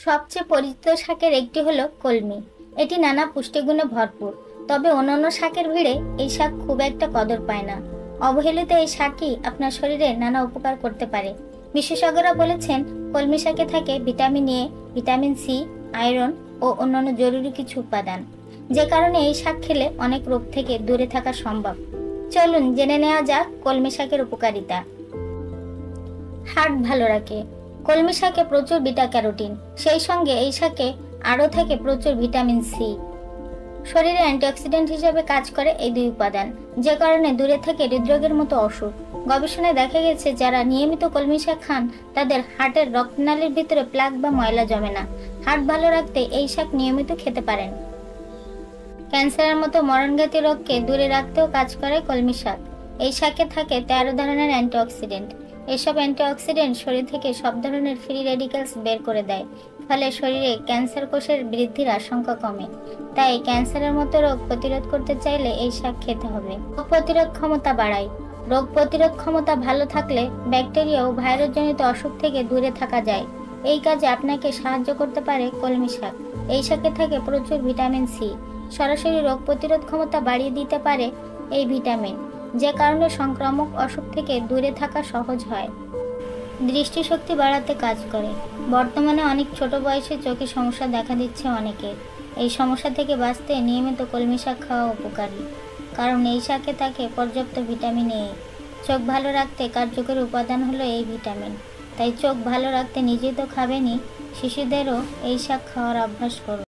সবচেয়ে পরিচিত শাকের একটি হলো কলমি। এটি নানা পুষ্টিগুণে ভরপুর, তবে অন্যান্য শাকের ভিড়ে এই শাক খুব একটা কদর পায় না। অবহেলিত এই শাকই আপনার শরীরে নানা উপকার করতে পারে। বিশেষজ্ঞরা বলেছেন, কলমি শাকে থাকে vitamin A, vitamin C, iron ও অন্যান্য জরুরি কিছু উপাদান, যে কারণে এই শাক খেলে অনেক রোগ থেকে দূরে থাকা সম্ভব। চলুন জেনে নেওয়া যাক কলমি শাকের উপকারিতা। হার্ট ভালো রাখে। কলমি শাকে প্রচুর বিটা ক্যারোটিন, সেই সঙ্গে এই শাকে আরও থাকে প্রচুর ভিটামিন সি। শরীরে অ্যান্টিঅক্সিডেন্ট হিসেবে কাজ করে এই দুই উপাদান, যে কারণে দূরে থাকে হৃদরোগের মতো অসুখ। গবেষণায় দেখা গেছে, যারা নিয়মিত কলমি শাক খান তাদের হার্টের রক্তনালীর ভিতরে প্লাক বা ময়লা জমে না। হার্ট ভালো রাখতে এই শাক নিয়মিত খেতে পারেন। ক্যান্সারের মতো মরণঘাতী রোগকে দূরে রাখতেও কাজ করে কলমি শাক। এই শাকে থাকে 13 ধরনের অ্যান্টিঅক্সিডেন্ট। এসব অ্যান্টিঅক্সিডেন্ট শরীর থেকে সব ধরনের ফ্রি রেডিক্যালস বের করে দেয়, ফলে শরীরে ক্যান্সার কোষের বৃদ্ধির আশঙ্কা কমে। তাই ক্যান্সারের মতো রোগ প্রতিরোধ করতে চাইলে এই শাক খেতে হবে। রোগ প্রতিরোধ ক্ষমতা বাড়ায়। রোগ প্রতিরোধ ক্ষমতা ভালো থাকলে ব্যাকটেরিয়া ও ভাইরাসজনিত অসুখ থেকে দূরে থাকা যায়। এই কাজে আপনাকে সাহায্য করতে পারে কলমি শাক। এই শাকে থাকে প্রচুর ভিটামিন সি। সরাসরি রোগ প্রতিরোধ ক্ষমতা বাড়িয়ে দিতে পারে এই ভিটামিন, যে কারণে সংক্রামক অসুখ থেকে দূরে থাকা সহজ হয়। দৃষ্টিশক্তি বাড়াতে কাজ করে। বর্তমানে অনেক ছোট বয়সে চোখে সমস্যা দেখা দিচ্ছে অনেকের। এই সমস্যা থেকে বাঁচতে নিয়মিত কলমি শাক খাওয়া উপকারী, কারণ এই শাকে থাকে পর্যাপ্ত ভিটামিন এ। চোখ ভালো রাখতে কার্যকরী উপাদান হলো এই ভিটামিন। তাই চোখ ভালো রাখতে নিজেই তো খাবেনই, শিশুদেরও এই শাক খাওয়ার অভ্যাস করুন।